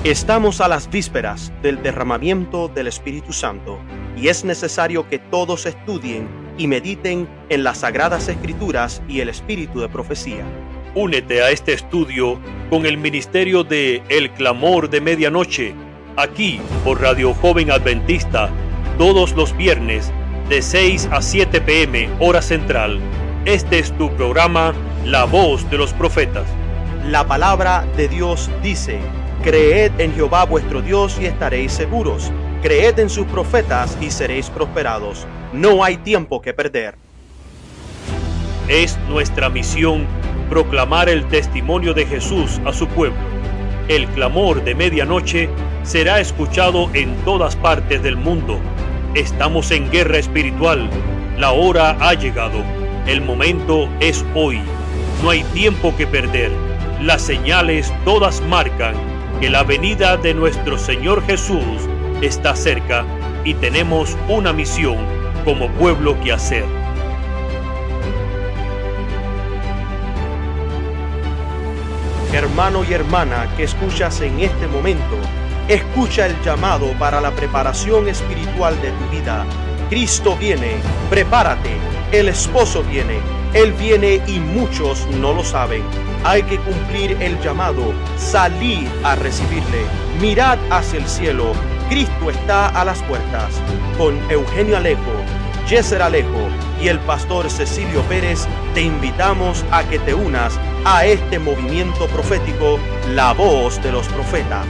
Estamos a las vísperas del derramamiento del Espíritu Santo y es necesario que todos estudien y mediten en las Sagradas Escrituras y el espíritu de profecía. Únete a este estudio con el ministerio de El Clamor de Medianoche, aquí por Radio Joven Adventista, todos los viernes de 6 a 7 p.m. hora central. Este es tu programa, La Voz de los Profetas. La palabra de Dios dice: creed en Jehová vuestro Dios y estaréis seguros. Creed en sus profetas y seréis prosperados. No hay tiempo que perder. Es nuestra misión proclamar el testimonio de Jesús a su pueblo. El clamor de medianoche será escuchado en todas partes del mundo. Estamos en guerra espiritual. La hora ha llegado. El momento es hoy. No hay tiempo que perder. Las señales todas marcan que la venida de nuestro Señor Jesús está cerca y tenemos una misión como pueblo que hacer. Hermano y hermana que escuchas en este momento, escucha el llamado para la preparación espiritual de tu vida. Cristo viene, prepárate, el esposo viene, Él viene y muchos no lo saben. Hay que cumplir el llamado, salid a recibirle, mirad hacia el cielo, Cristo está a las puertas. Con Eugenio Alejo, Yeser Alejo y el pastor Cecilio Pérez, te invitamos a que te unas a este movimiento profético, La Voz de los Profetas.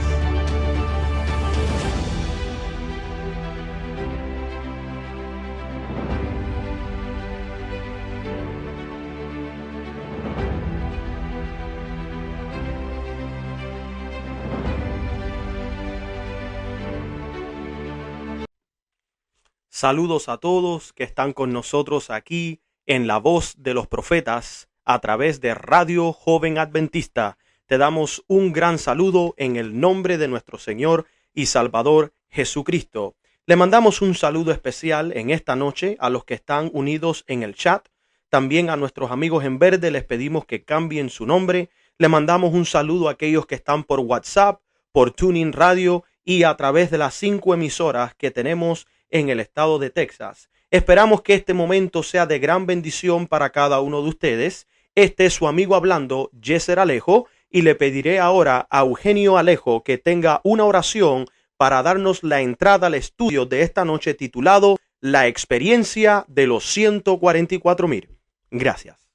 Saludos a todos que están con nosotros aquí en La Voz de los Profetas a través de Radio Joven Adventista. Te damos un gran saludo en el nombre de nuestro Señor y Salvador Jesucristo. Le mandamos un saludo especial en esta noche a los que están unidos en el chat. También a nuestros amigos en verde les pedimos que cambien su nombre. Le mandamos un saludo a aquellos que están por WhatsApp, por TuneIn Radio y a través de las 5 emisoras que tenemos en el estado de Texas. Esperamos que este momento sea de gran bendición para cada uno de ustedes. Este es su amigo hablando, Yeser Alejo, y le pediré ahora a Eugenio Alejo que tenga una oración para darnos la entrada al estudio de esta noche titulado La experiencia de los 144,000. Gracias.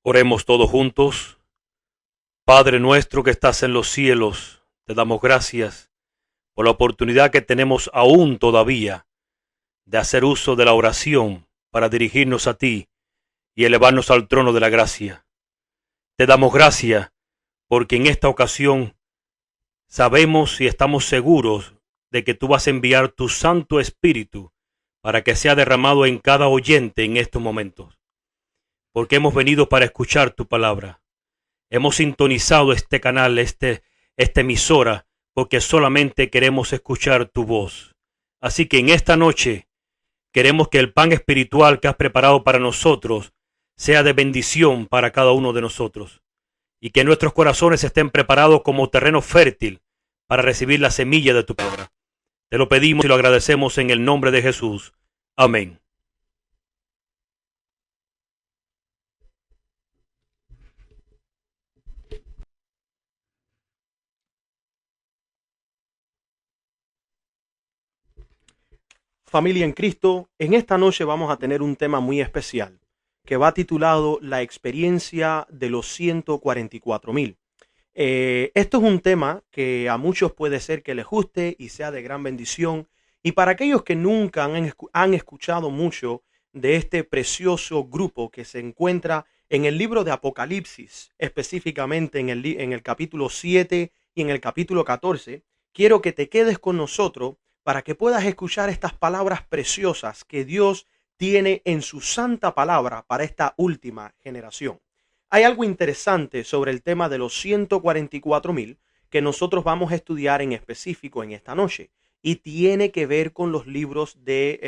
Oremos todos juntos. Padre nuestro que estás en los cielos, te damos gracias por la oportunidad que tenemos aún todavía de hacer uso de la oración para dirigirnos a ti y elevarnos al trono de la gracia. Te damos gracias porque en esta ocasión sabemos y estamos seguros de que tú vas a enviar tu Santo Espíritu para que sea derramado en cada oyente en estos momentos. Porque hemos venido para escuchar tu palabra. Hemos sintonizado este canal, esta emisora, porque solamente queremos escuchar tu voz. Así que en esta noche queremos que el pan espiritual que has preparado para nosotros sea de bendición para cada uno de nosotros y que nuestros corazones estén preparados como terreno fértil para recibir la semilla de tu palabra. Te lo pedimos y lo agradecemos en el nombre de Jesús. Amén. Familia en Cristo, en esta noche vamos a tener un tema muy especial que va titulado La experiencia de los 144,000. Esto es un tema que a muchos puede ser que les guste y sea de gran bendición. Y para aquellos que nunca han escuchado mucho de este precioso grupo que se encuentra en el libro de Apocalipsis, específicamente en el capítulo 7 y en el capítulo 14, quiero que te quedes con nosotros para que puedas escuchar estas palabras preciosas que Dios tiene en su santa palabra para esta última generación. Hay algo interesante sobre el tema de los 144,000 que nosotros vamos a estudiar en específico en esta noche y tiene que ver con los libros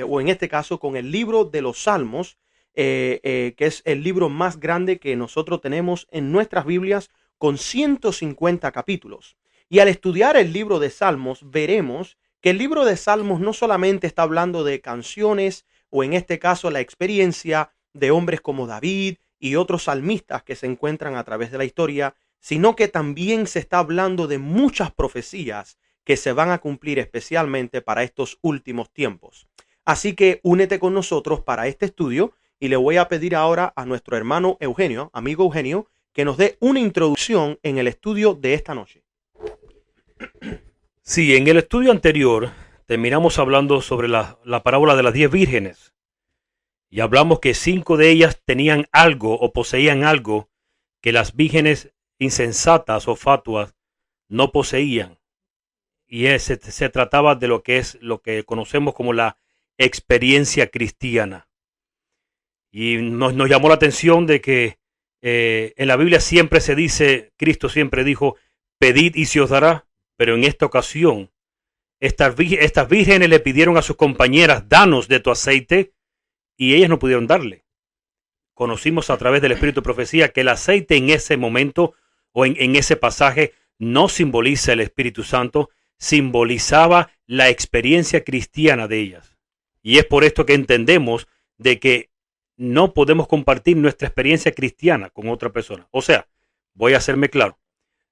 o en este caso con el libro de los Salmos, que es el libro más grande que nosotros tenemos en nuestras Biblias con 150 capítulos. Y al estudiar el libro de Salmos, veremos que el libro de Salmos no solamente está hablando de canciones, o en este caso la experiencia de hombres como David y otros salmistas que se encuentran a través de la historia, sino que también se está hablando de muchas profecías que se van a cumplir especialmente para estos últimos tiempos. Así que únete con nosotros para este estudio y le voy a pedir ahora a nuestro hermano Eugenio, amigo Eugenio, que nos dé una introducción en el estudio de esta noche. Sí, en el estudio anterior terminamos hablando sobre la parábola de las 10 vírgenes y hablamos que 5 de ellas tenían algo o poseían algo que las vírgenes insensatas o fatuas no poseían. Y se trataba de lo que conocemos como la experiencia cristiana. Y nos llamó la atención de que en la Biblia siempre se dice, Cristo siempre dijo, pedid y se os dará, pero en esta ocasión estas vírgenes le pidieron a sus compañeras, danos de tu aceite, y ellas no pudieron darle. Conocimos a través del Espíritu de Profecía que el aceite en ese momento o en ese pasaje no simboliza el Espíritu Santo, simbolizaba la experiencia cristiana de ellas. Y es por esto que entendemos de que no podemos compartir nuestra experiencia cristiana con otra persona. O sea, voy a hacerme claro.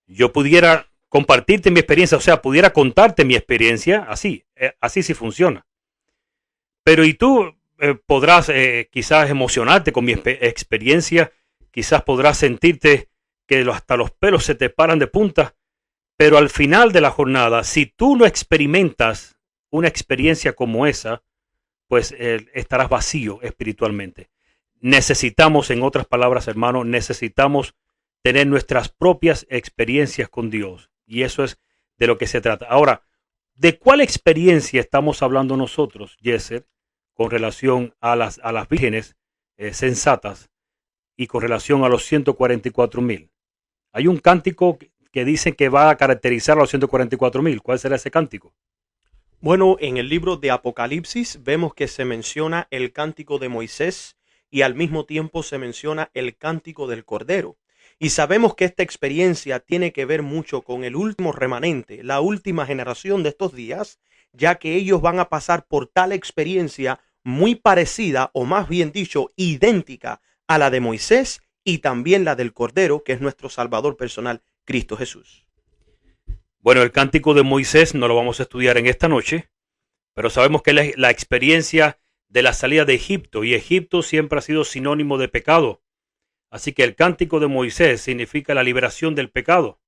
Yo pudiera compartirte mi experiencia, o sea, pudiera contarte mi experiencia, así sí funciona. Pero y tú podrás quizás emocionarte con mi experiencia, quizás podrás sentirte que hasta los pelos se te paran de punta, pero al final de la jornada, si tú no experimentas una experiencia como esa, pues estarás vacío espiritualmente. Necesitamos, en otras palabras, hermano, necesitamos tener nuestras propias experiencias con Dios. Y eso es de lo que se trata. Ahora, ¿de cuál experiencia estamos hablando nosotros, Yeser, con relación a las vírgenes sensatas y con relación a los 144,000? Hay un cántico que dicen que va a caracterizar a los 144,000. ¿Cuál será ese cántico? Bueno, en el libro de Apocalipsis vemos que se menciona el cántico de Moisés y al mismo tiempo se menciona el cántico del Cordero. Y sabemos que esta experiencia tiene que ver mucho con el último remanente, la última generación de estos días, ya que ellos van a pasar por tal experiencia muy parecida, o más bien dicho, idéntica a la de Moisés y también la del Cordero, que es nuestro Salvador personal, Cristo Jesús. Bueno, el cántico de Moisés no lo vamos a estudiar en esta noche, pero sabemos que es la experiencia de la salida de Egipto, y Egipto siempre ha sido sinónimo de pecado. Así que el cántico de Moisés significa la liberación del pecado.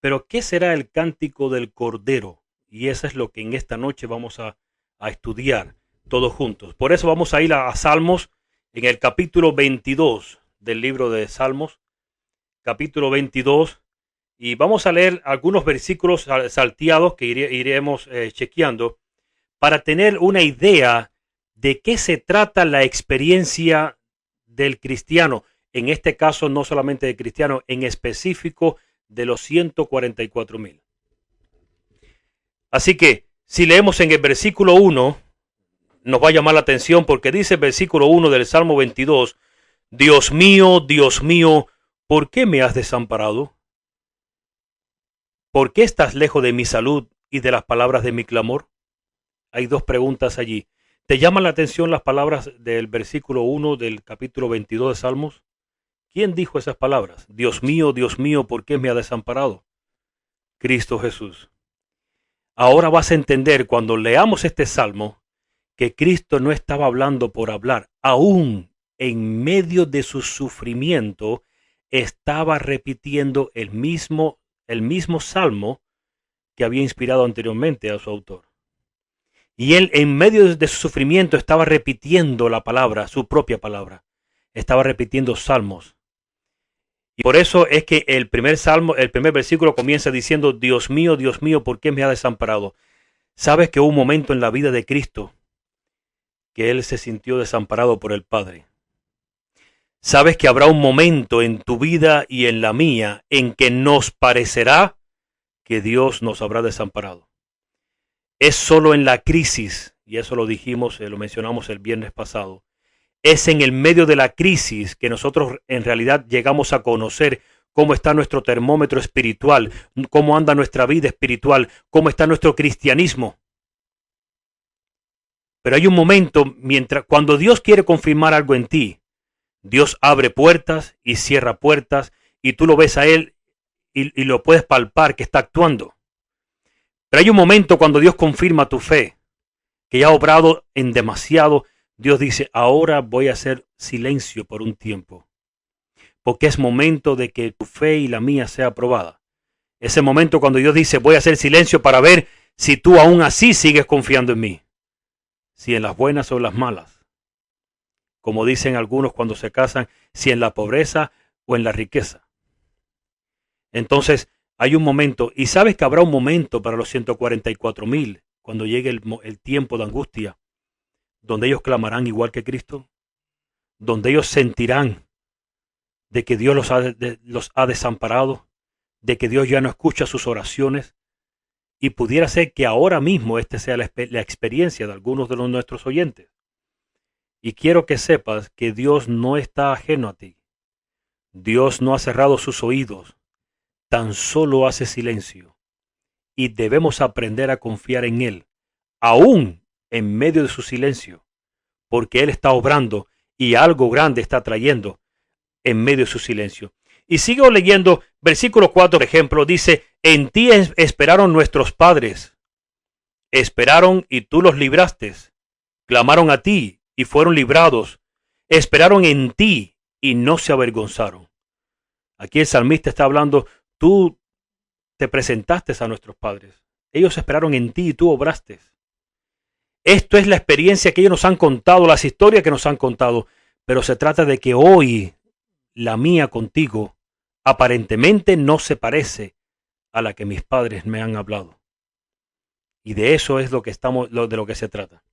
Pero ¿qué será el cántico del Cordero? Y eso es lo que en esta noche vamos a estudiar todos juntos. Por eso vamos a ir a Salmos en el capítulo 22 del libro de Salmos, capítulo 22, y vamos a leer algunos versículos salteados que iremos chequeando para tener una idea de qué se trata la experiencia del cristiano. En este caso, no solamente de cristiano, en específico de los 144,000. Así que, si leemos en el versículo 1, nos va a llamar la atención porque dice el versículo 1 del Salmo 22, Dios mío, ¿por qué me has desamparado? ¿Por qué estás lejos de mi salud y de las palabras de mi clamor? Hay dos preguntas allí. ¿Te llaman la atención las palabras del versículo 1 del capítulo 22 de Salmos? ¿Quién dijo esas palabras? Dios mío, ¿por qué me ha desamparado? Cristo Jesús. Ahora vas a entender cuando leamos este salmo que Cristo no estaba hablando por hablar. Aún en medio de su sufrimiento estaba repitiendo el mismo salmo que había inspirado anteriormente a su autor. Y él en medio de su sufrimiento estaba repitiendo la palabra, su propia palabra. Estaba repitiendo salmos. Y por eso es que el primer versículo comienza diciendo, Dios mío, ¿por qué me ha desamparado? ¿Sabes que hubo un momento en la vida de Cristo que Él se sintió desamparado por el Padre? ¿Sabes que habrá un momento en tu vida y en la mía en que nos parecerá que Dios nos habrá desamparado? Es solo en la crisis, y eso lo mencionamos el viernes pasado, es en el medio de la crisis que nosotros en realidad llegamos a conocer cómo está nuestro termómetro espiritual, cómo anda nuestra vida espiritual, cómo está nuestro cristianismo. Pero hay un momento, cuando Dios quiere confirmar algo en ti, Dios abre puertas y cierra puertas y tú lo ves a Él y lo puedes palpar que está actuando. Pero hay un momento cuando Dios confirma tu fe, que ya ha obrado en demasiado. Dios dice, ahora voy a hacer silencio por un tiempo, porque es momento de que tu fe y la mía sea aprobada. Ese momento cuando Dios dice, voy a hacer silencio para ver si tú aún así sigues confiando en mí, si en las buenas o en las malas. Como dicen algunos cuando se casan, si en la pobreza o en la riqueza. Entonces hay un momento, y sabes que habrá un momento para los 144,000, cuando llegue el tiempo de angustia, donde ellos clamarán igual que Cristo, donde ellos sentirán de que Dios los ha desamparado, de que Dios ya no escucha sus oraciones, y pudiera ser que ahora mismo esta sea la experiencia de algunos de nuestros oyentes. Y quiero que sepas que Dios no está ajeno a ti. Dios no ha cerrado sus oídos, tan solo hace silencio. Y debemos aprender a confiar en Él, aún en medio de su silencio, porque Él está obrando y algo grande está trayendo en medio de su silencio. Y sigo leyendo, versículo 4, por ejemplo, dice, en ti esperaron nuestros padres, esperaron y tú los libraste, clamaron a ti y fueron librados, esperaron en ti y no se avergonzaron. Aquí el salmista está hablando, tú te presentaste a nuestros padres, ellos esperaron en ti y tú obraste. Esto es la experiencia que ellos nos han contado, las historias que nos han contado, pero se trata de que hoy la mía contigo aparentemente no se parece a la que mis padres me han hablado. Y de eso es de lo que se trata.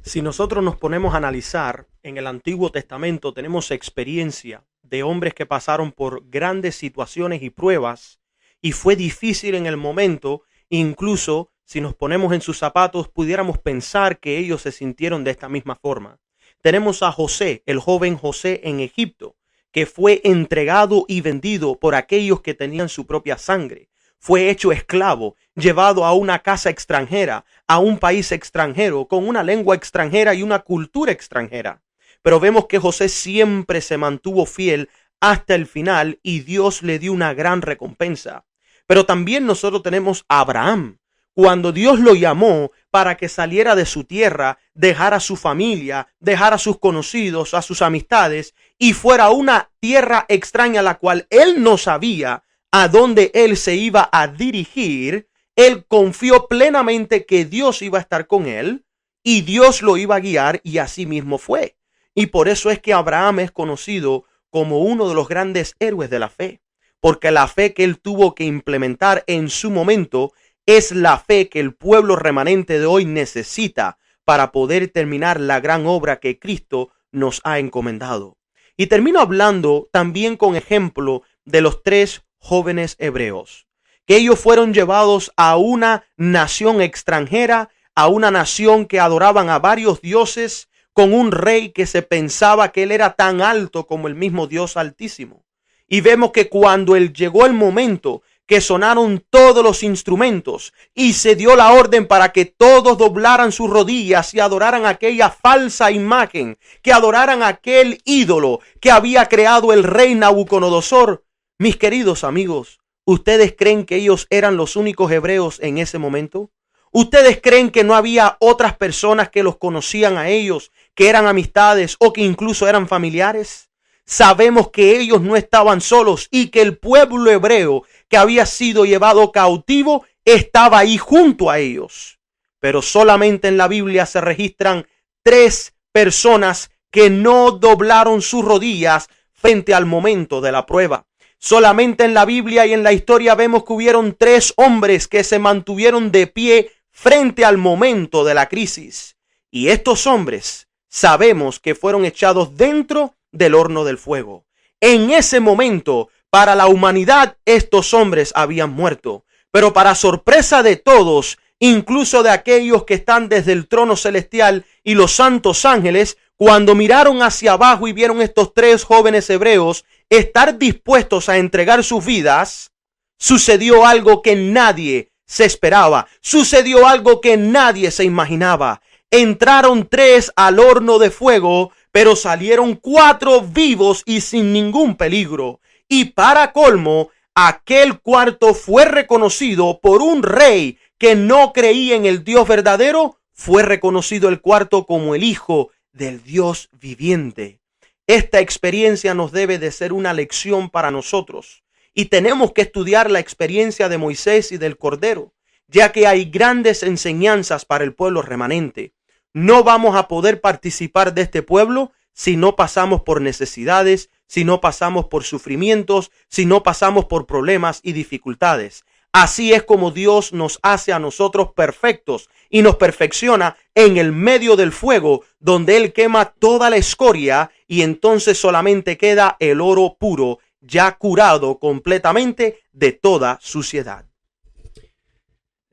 Si nosotros nos ponemos a analizar, en el Antiguo Testamento tenemos experiencia de hombres que pasaron por grandes situaciones y pruebas, y fue difícil en el momento. Incluso si nos ponemos en sus zapatos, pudiéramos pensar que ellos se sintieron de esta misma forma. Tenemos a José, el joven José en Egipto, que fue entregado y vendido por aquellos que tenían su propia sangre. Fue hecho esclavo, llevado a una casa extranjera, a un país extranjero, con una lengua extranjera y una cultura extranjera. Pero vemos que José siempre se mantuvo fiel hasta el final y Dios le dio una gran recompensa. Pero también nosotros tenemos a Abraham. Cuando Dios lo llamó para que saliera de su tierra, dejara su familia, dejara a sus conocidos, a sus amistades y fuera a una tierra extraña a la cual él no sabía a dónde él se iba a dirigir, él confió plenamente que Dios iba a estar con él y Dios lo iba a guiar, y así mismo fue. Y por eso es que Abraham es conocido como uno de los grandes héroes de la fe, porque la fe que él tuvo que implementar en su momento es la fe que el pueblo remanente de hoy necesita para poder terminar la gran obra que Cristo nos ha encomendado. Y termino hablando también con ejemplo de los 3 jóvenes hebreos, que ellos fueron llevados a una nación extranjera, a una nación que adoraban a varios dioses, con un rey que se pensaba que él era tan alto como el mismo Dios Altísimo. Y vemos que cuando llegó el momento que sonaron todos los instrumentos y se dio la orden para que todos doblaran sus rodillas y adoraran aquella falsa imagen, que adoraran aquel ídolo que había creado el rey Nabucodonosor. Mis queridos amigos, ¿ustedes creen que ellos eran los únicos hebreos en ese momento? ¿Ustedes creen que no había otras personas que los conocían a ellos, que eran amistades o que incluso eran familiares? Sabemos que ellos no estaban solos y que el pueblo hebreo que había sido llevado cautivo estaba ahí junto a ellos. Pero solamente en la Biblia se registran 3 personas que no doblaron sus rodillas frente al momento de la prueba. Solamente en la Biblia y en la historia vemos que hubieron 3 hombres que se mantuvieron de pie frente al momento de la crisis. Y estos hombres sabemos que fueron echados dentro del horno del fuego. En ese momento, para la humanidad, estos hombres habían muerto. Pero para sorpresa de todos, incluso de aquellos que están desde el trono celestial y los santos ángeles, cuando miraron hacia abajo y vieron estos tres jóvenes hebreos estar dispuestos a entregar sus vidas, sucedió algo que nadie se esperaba, sucedió algo que nadie se imaginaba. Entraron tres al horno de fuego, pero salieron cuatro vivos y sin ningún peligro. Y para colmo, aquel cuarto fue reconocido por un rey que no creía en el Dios verdadero. Fue reconocido el cuarto como el Hijo del Dios viviente. Esta experiencia nos debe de ser una lección para nosotros. Y tenemos que estudiar la experiencia de Moisés y del Cordero, ya que hay grandes enseñanzas para el pueblo remanente. No vamos a poder participar de este pueblo si no pasamos por necesidades, si no pasamos por sufrimientos, si no pasamos por problemas y dificultades. Así es como Dios nos hace a nosotros perfectos y nos perfecciona en el medio del fuego, donde Él quema toda la escoria y entonces solamente queda el oro puro, ya curado completamente de toda suciedad.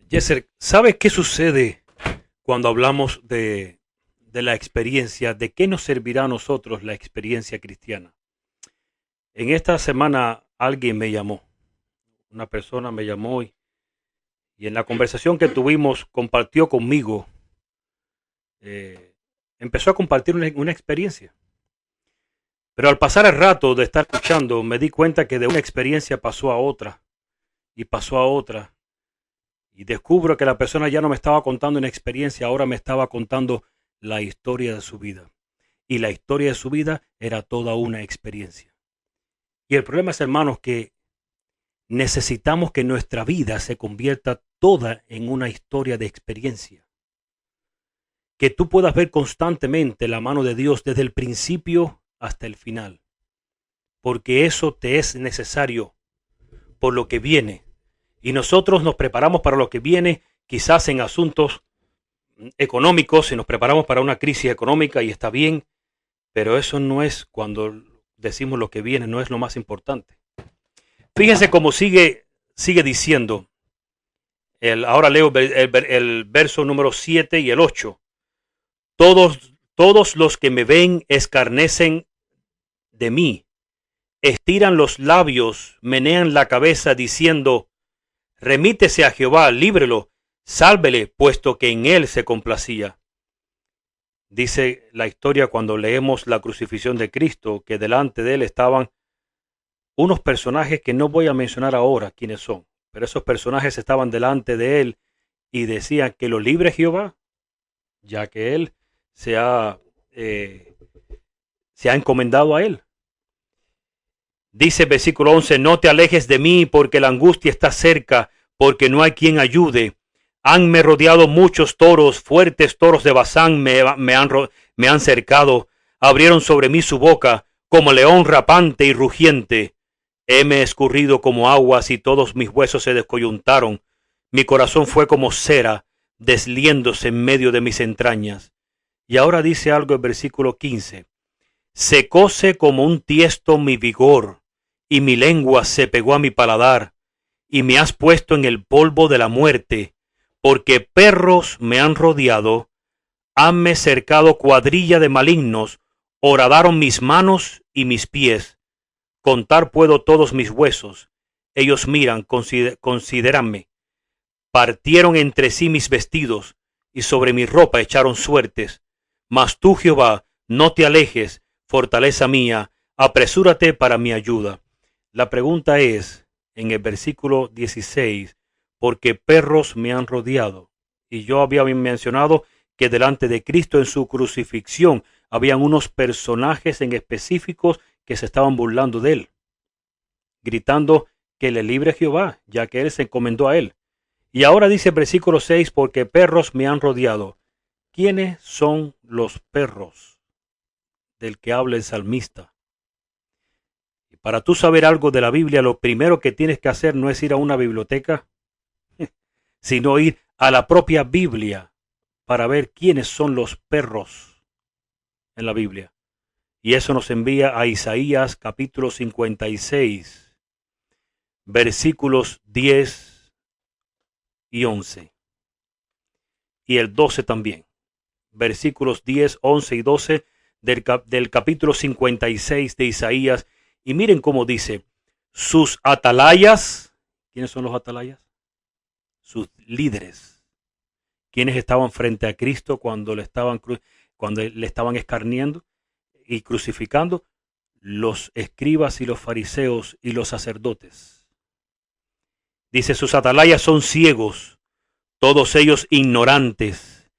Yeser, ¿sabes qué sucede cuando hablamos de la experiencia? ¿De qué nos servirá a nosotros la experiencia cristiana? En esta semana alguien me llamó, una persona me llamó y en la conversación que tuvimos compartió conmigo, empezó a compartir una experiencia. Pero al pasar el rato de estar escuchando, me di cuenta que de una experiencia pasó a otra y pasó a otra. Y descubro que la persona ya no me estaba contando una experiencia, ahora me estaba contando la historia de su vida. Y la historia de su vida era toda una experiencia. Y el problema es, hermanos, que necesitamos que nuestra vida se convierta toda en una historia de experiencia. Que tú puedas ver constantemente la mano de Dios desde el principio hasta el final. Porque eso te es necesario por lo que viene. Y nosotros nos preparamos para lo que viene, quizás en asuntos económicos, y nos preparamos para una crisis económica y está bien, pero eso no es, cuando decimos lo que viene, no es lo más importante. Fíjense cómo sigue diciendo. Ahora leo el verso número 7 y el 8. Todos los que me ven escarnecen de mí, estiran los labios, menean la cabeza diciendo: remítese a Jehová, líbrelo, sálvele, puesto que en él se complacía. Dice la historia, cuando leemos la crucifixión de Cristo, que delante de él estaban unos personajes que no voy a mencionar ahora quiénes son, pero esos personajes estaban delante de él y decían que lo libre Jehová, ya que él se ha encomendado a él. Dice versículo 11, no te alejes de mí, porque la angustia está cerca, porque no hay quien ayude. Hanme rodeado muchos toros, fuertes toros de Basán me han cercado. Abrieron sobre mí su boca, como león rapante y rugiente. Heme escurrido como aguas y todos mis huesos se descoyuntaron. Mi corazón fue como cera, desliéndose en medio de mis entrañas. Y ahora dice algo el versículo 15. Secóse como un tiesto mi vigor, y mi lengua se pegó a mi paladar, y me has puesto en el polvo de la muerte, porque perros me han rodeado, hanme cercado cuadrilla de malignos, horadaron mis manos y mis pies. Contar puedo todos mis huesos, ellos miran, considéranme. Partieron entre sí mis vestidos, y sobre mi ropa echaron suertes. Mas tú, Jehová, no te alejes, fortaleza mía, apresúrate para mi ayuda. La pregunta es, en el versículo 16, porque perros me han rodeado. Y yo había mencionado que delante de Cristo en su crucifixión habían unos personajes en específicos que se estaban burlando de él, gritando que le libre Jehová, ya que él se encomendó a él. Y ahora dice el versículo 6, porque perros me han rodeado. ¿Quiénes son los perros del que habla el salmista? Y para tú saber algo de la Biblia, lo primero que tienes que hacer no es ir a una biblioteca, sino ir a la propia Biblia para ver quiénes son los perros en la Biblia. Y eso nos envía a Isaías capítulo 56, versículos 10 y 11. y el 12 también. Versículos 10, 11 y 12 del capítulo 56 de Isaías. Y miren cómo dice, sus atalayas, ¿quiénes son los atalayas? Sus líderes, quienes estaban frente a Cristo cuando le estaban escarniendo y crucificando, los escribas y los fariseos y los sacerdotes. Dice, sus atalayas son ciegos, todos ellos ignorantes,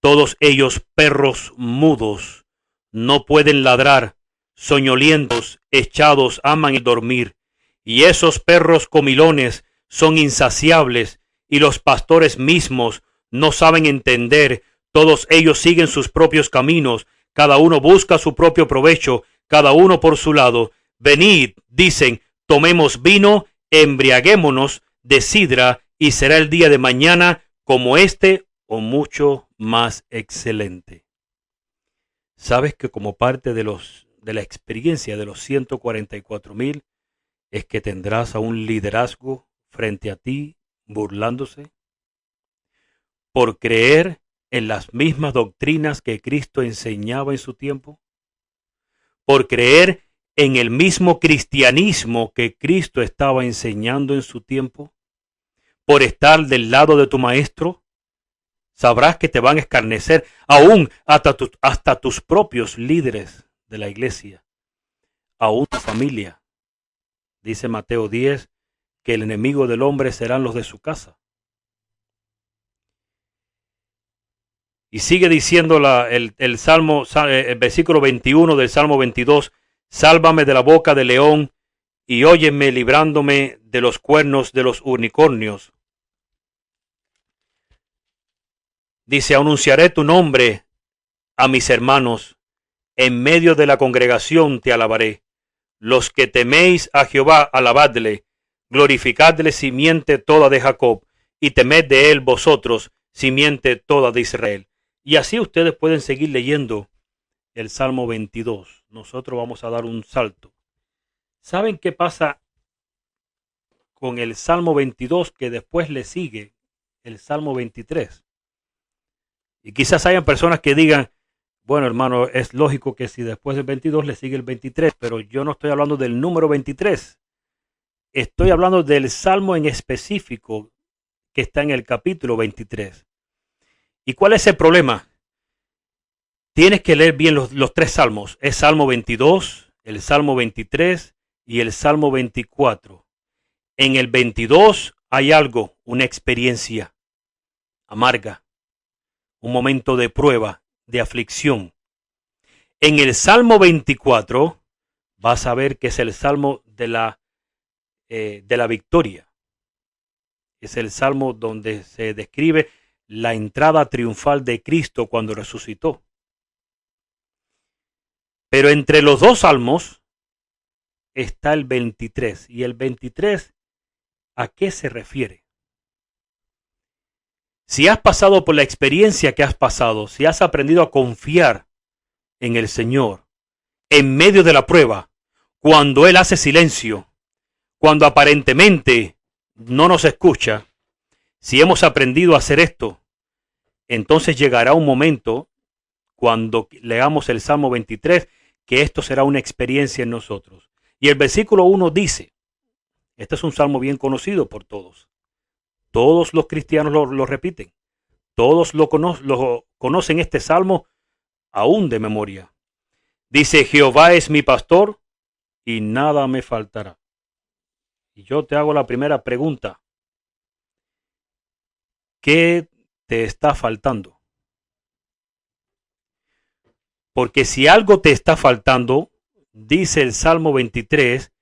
todos ellos perros mudos, no pueden ladrar, soñolientos, echados, aman el dormir, y esos perros comilones son insaciables, y los pastores mismos no saben entender, todos ellos siguen sus propios caminos, cada uno busca su propio provecho, cada uno por su lado. Venid, dicen, tomemos vino, embriaguémonos de sidra, y será el día de mañana como este o mucho más excelente. ¿Sabes que como parte de la experiencia de los 144,000 es que tendrás a un liderazgo frente a ti burlándose? Por creer en las mismas doctrinas que Cristo enseñaba en su tiempo, por creer en el mismo cristianismo que Cristo estaba enseñando en su tiempo, por estar del lado de tu maestro, sabrás que te van a escarnecer aún hasta tus propios líderes de la iglesia, aún tu familia. Dice Mateo 10 que el enemigo del hombre serán los de su casa. Y sigue diciendo el Salmo, el versículo 21 del Salmo 22, sálvame de la boca del león y óyeme librándome de los cuernos de los unicornios. Dice, anunciaré tu nombre a mis hermanos, en medio de la congregación te alabaré. Los que teméis a Jehová, alabadle, glorificadle simiente toda de Jacob, y temed de él vosotros, simiente toda de Israel. Y así ustedes pueden seguir leyendo el Salmo 22. Nosotros vamos a dar un salto. ¿Saben qué pasa con el Salmo 22 que después le sigue el Salmo 23? Y quizás hayan personas que digan, bueno, hermano, es lógico que si después del 22 le sigue el 23, pero yo no estoy hablando del número 23. Estoy hablando del Salmo en específico que está en el capítulo 23. ¿Y cuál es el problema? Tienes que leer bien los tres salmos. Es Salmo 22, el Salmo 23 y el Salmo 24. En el 22 hay algo, una experiencia amarga, un momento de prueba, de aflicción. En el Salmo 24 vas a ver que es el Salmo de la victoria. Es el Salmo donde se describe la entrada triunfal de Cristo cuando resucitó. Pero entre los dos salmos está el 23. ¿Y el 23 a qué se refiere? Si has pasado por la experiencia que has pasado, si has aprendido a confiar en el Señor, en medio de la prueba, cuando Él hace silencio, cuando aparentemente no nos escucha, si hemos aprendido a hacer esto, entonces llegará un momento cuando leamos el Salmo 23 que esto será una experiencia en nosotros. Y el versículo 1 dice, este es un salmo bien conocido por todos. Todos los cristianos lo repiten. Todos lo conocen este salmo aún de memoria. Dice, Jehová es mi pastor y nada me faltará. Y yo te hago la primera pregunta. ¿Qué te está faltando? Porque si algo te está faltando, dice el Salmo 23,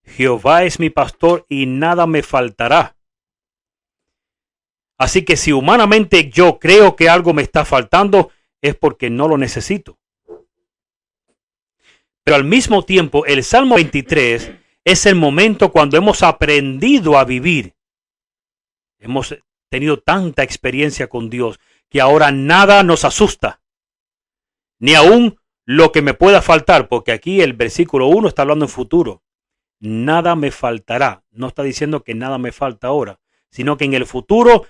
Jehová es mi pastor y nada me faltará. Así que si humanamente yo creo que algo me está faltando, es porque no lo necesito. Pero al mismo tiempo, el Salmo 23 es el momento cuando hemos aprendido a vivir. Hemos tenido tanta experiencia con Dios que ahora nada nos asusta. Ni aún lo que me pueda faltar, porque aquí el versículo 1 está hablando en futuro. Nada me faltará. No está diciendo que nada me falta ahora, sino que en el futuro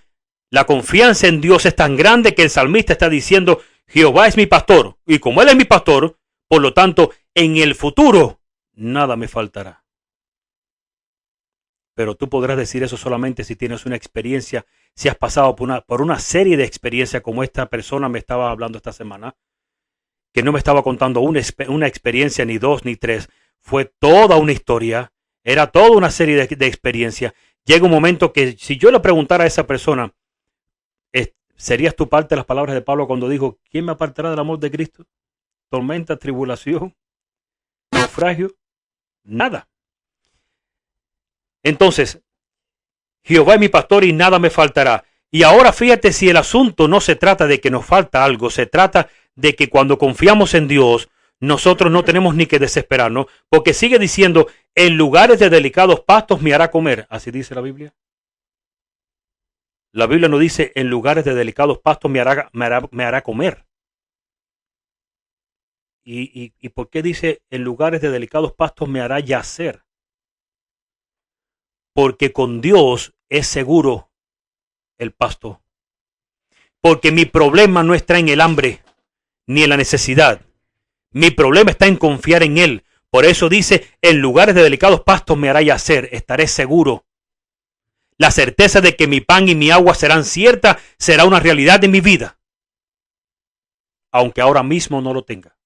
La confianza en Dios es tan grande que el salmista está diciendo, Jehová es mi pastor, y como Él es mi pastor, por lo tanto, en el futuro nada me faltará. Pero tú podrás decir eso solamente si tienes una experiencia, si has pasado por una serie de experiencias como esta persona me estaba hablando esta semana, que no me estaba contando una experiencia, ni dos, ni tres. Fue toda una historia, era toda una serie de experiencias. Llega un momento que si yo le preguntara a esa persona, ¿serías tú parte de las palabras de Pablo cuando dijo, ¿quién me apartará del amor de Cristo? Tormenta, tribulación, naufragio, nada. Entonces, Jehová es mi pastor y nada me faltará. Y ahora fíjate si el asunto no se trata de que nos falta algo, se trata de que cuando confiamos en Dios, nosotros no tenemos ni que desesperarnos, porque sigue diciendo, en lugares de delicados pastos me hará comer. Así dice la Biblia. La Biblia no dice, en lugares de delicados pastos me hará comer. ¿Y por qué dice, en lugares de delicados pastos me hará yacer? Porque con Dios es seguro el pasto. Porque mi problema no está en el hambre ni en la necesidad. Mi problema está en confiar en Él. Por eso dice, en lugares de delicados pastos me hará yacer, estaré seguro. La certeza de que mi pan y mi agua serán ciertas será una realidad de mi vida, aunque ahora mismo no lo tenga.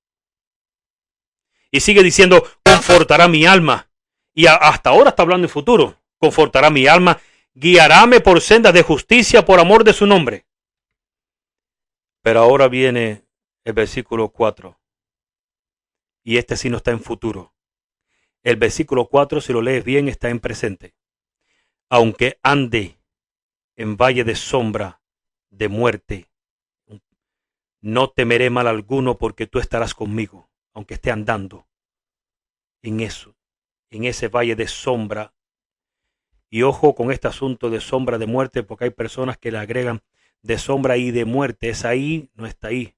Y sigue diciendo, confortará mi alma. Y hasta ahora está hablando en futuro. Confortará mi alma, guiaráme por sendas de justicia por amor de su nombre. Pero ahora viene el versículo 4. Y este sí no está en futuro. El versículo 4, si lo lees bien, está en presente. Aunque ande en valle de sombra de muerte, no temeré mal alguno porque tú estarás conmigo, aunque esté andando en eso, en ese valle de sombra. Y ojo con este asunto de sombra de muerte, porque hay personas que le agregan de sombra y de muerte. Es ahí, no está ahí.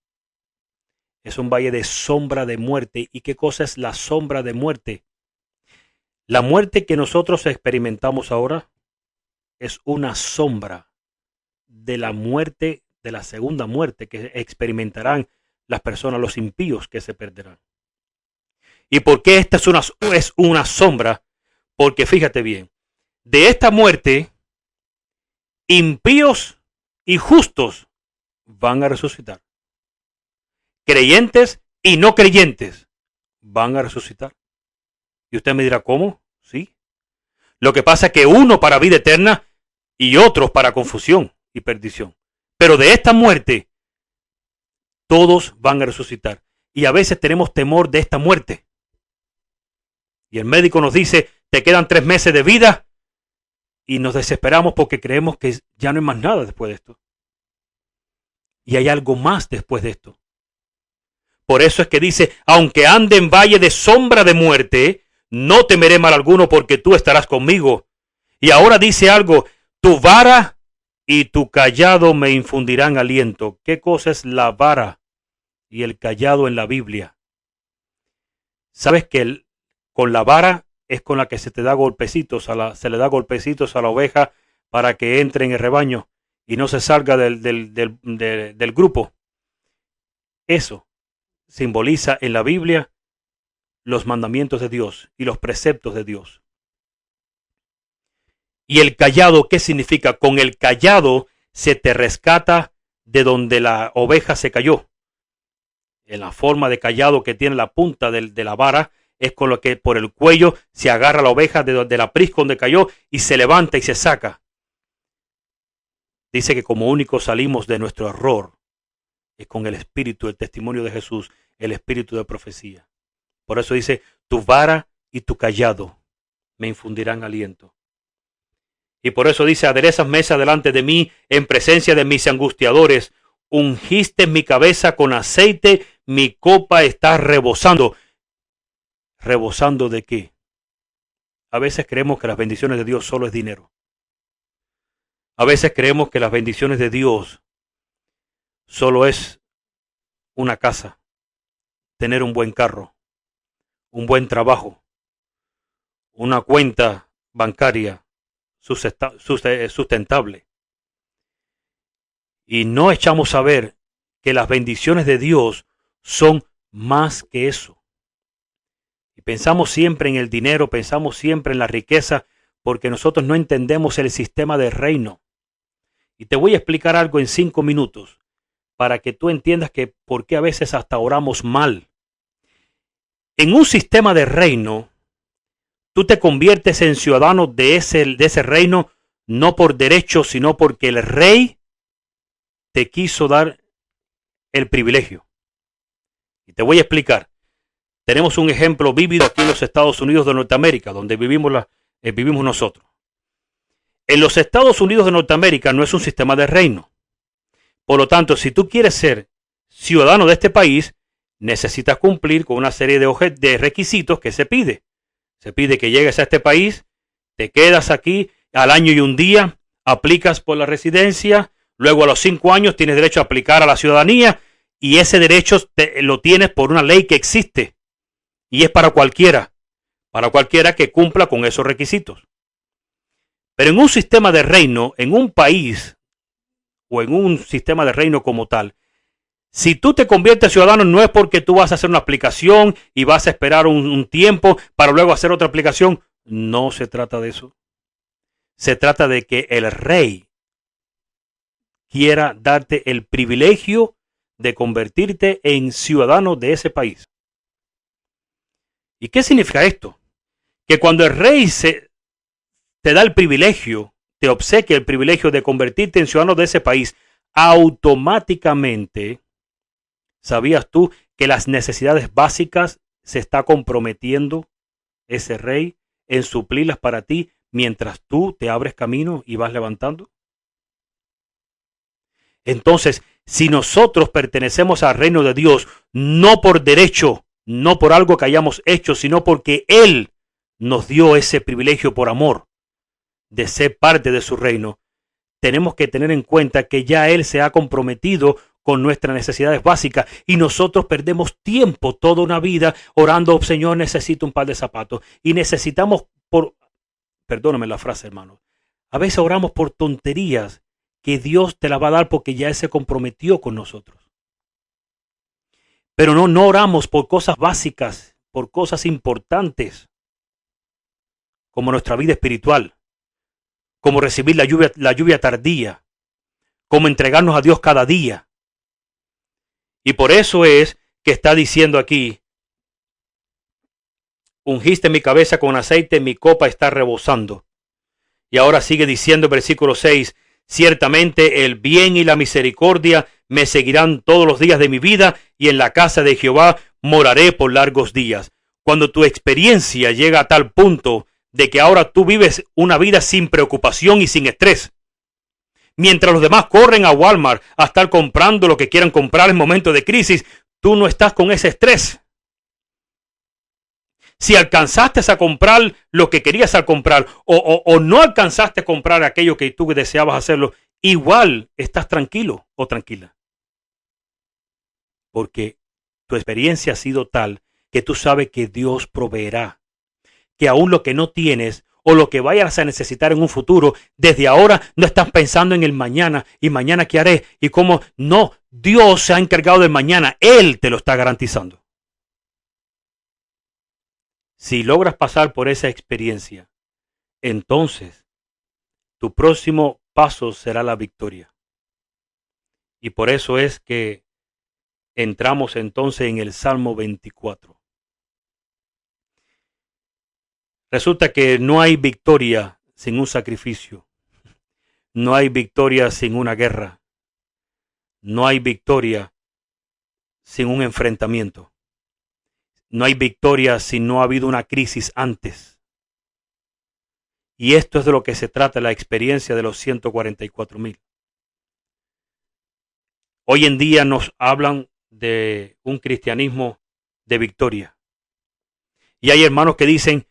Es un valle de sombra de muerte. ¿Y qué cosa es la sombra de muerte? La muerte que nosotros experimentamos ahora es una sombra de la muerte, de la segunda muerte que experimentarán las personas, los impíos que se perderán. ¿Y por qué esta es una sombra? Porque fíjate bien, de esta muerte, impíos y justos van a resucitar. Creyentes y no creyentes van a resucitar. Y usted me dirá, ¿cómo? Sí. Lo que pasa es que uno para vida eterna y otros para confusión y perdición. Pero de esta muerte, todos van a resucitar. Y a veces tenemos temor de esta muerte. Y el médico nos dice, te quedan 3 meses de vida. Y nos desesperamos porque creemos que ya no hay más nada después de esto. Y hay algo más después de esto. Por eso es que dice, aunque ande en valle de sombra de muerte, no temeré mal alguno porque tú estarás conmigo. Y ahora dice algo, tu vara y tu callado me infundirán aliento. ¿Qué cosa es la vara y el callado en la Biblia? ¿Sabes que con la vara es con la que se te da golpecitos se le da golpecitos a la oveja para que entre en el rebaño y no se salga del grupo? Eso simboliza en la Biblia los mandamientos de Dios y los preceptos de Dios. ¿Y el callado qué significa? Con el callado se te rescata de donde la oveja se cayó. En la forma de callado que tiene la punta de la vara es con lo que por el cuello se agarra la oveja de la prisca donde cayó y se levanta y se saca. Dice que como únicos salimos de nuestro error es con el espíritu, el testimonio de Jesús, el espíritu de profecía. Por eso dice, tu vara y tu callado me infundirán aliento. Y por eso dice, aderezas mesa delante de mí en presencia de mis angustiadores, ungiste mi cabeza con aceite, mi copa está rebosando. ¿Rebosando de qué? A veces creemos que las bendiciones de Dios solo es dinero. A veces creemos que las bendiciones de Dios solo es una casa, tener un buen carro, un buen trabajo, una cuenta bancaria sustentable. Y no echamos a ver que las bendiciones de Dios son más que eso. Y pensamos siempre en el dinero, pensamos siempre en la riqueza, porque nosotros no entendemos el sistema del reino. Y te voy a explicar algo en 5 minutos para que tú entiendas que por qué a veces hasta oramos mal. En un sistema de reino, tú te conviertes en ciudadano de ese reino no por derecho, sino porque el rey te quiso dar el privilegio. Y te voy a explicar. Tenemos un ejemplo vívido aquí en los Estados Unidos de Norteamérica, donde vivimos nosotros. En los Estados Unidos de Norteamérica no es un sistema de reino. Por lo tanto, si tú quieres ser ciudadano de este país, necesitas cumplir con una serie de requisitos que se pide. Se pide que llegues a este país, te quedas aquí al año y un día, aplicas por la residencia, luego a los 5 años tienes derecho a aplicar a la ciudadanía y ese derecho lo tienes por una ley que existe y es para cualquiera que cumpla con esos requisitos. Pero en un sistema de reino, en un país o en un sistema de reino como tal, si tú te conviertes ciudadano no es porque tú vas a hacer una aplicación y vas a esperar un tiempo para luego hacer otra aplicación. No se trata de eso. Se trata de que el rey quiera darte el privilegio de convertirte en ciudadano de ese país. ¿Y qué significa esto? Que cuando el rey te da el privilegio, te obsequia el privilegio de convertirte en ciudadano de ese país, automáticamente, ¿sabías tú que las necesidades básicas se está comprometiendo ese rey en suplirlas para ti mientras tú te abres camino y vas levantando? Entonces, si nosotros pertenecemos al reino de Dios, no por derecho, no por algo que hayamos hecho, sino porque Él nos dio ese privilegio por amor de ser parte de su reino, tenemos que tener en cuenta que ya Él se ha comprometido con nuestras necesidades básicas y nosotros perdemos tiempo toda una vida orando, Señor, necesito un par de zapatos y necesitamos perdóname la frase, hermano, a veces oramos por tonterías que Dios te la va a dar porque ya Él se comprometió con nosotros. Pero no oramos por cosas básicas, por cosas importantes, como nuestra vida espiritual, como recibir la lluvia tardía, como entregarnos a Dios cada día. Y por eso es que está diciendo aquí, ungiste mi cabeza con aceite, mi copa está rebosando. Y ahora sigue diciendo versículo 6, ciertamente el bien y la misericordia me seguirán todos los días de mi vida y en la casa de Jehová moraré por largos días. Cuando tu experiencia llega a tal punto de que ahora tú vives una vida sin preocupación y sin estrés, mientras los demás corren a Walmart a estar comprando lo que quieran comprar en momentos de crisis, tú no estás con ese estrés. Si alcanzaste a comprar lo que querías comprar o no alcanzaste a comprar aquello que tú deseabas hacerlo, igual estás tranquilo o tranquila. Porque tu experiencia ha sido tal que tú sabes que Dios proveerá. Que aún lo que no tienes o lo que vayas a necesitar en un futuro, desde ahora no estás pensando en el mañana y mañana qué haré y cómo. No, Dios se ha encargado del mañana. Él te lo está garantizando. Si logras pasar por esa experiencia, entonces tu próximo paso será la victoria. Y por eso es que entramos entonces en el Salmo 24. Resulta que no hay victoria sin un sacrificio. No hay victoria sin una guerra. No hay victoria sin un enfrentamiento. No hay victoria si no ha habido una crisis antes. Y esto es de lo que se trata la experiencia de los 144,000. Hoy en día nos hablan de un cristianismo de victoria. Y hay hermanos que dicen,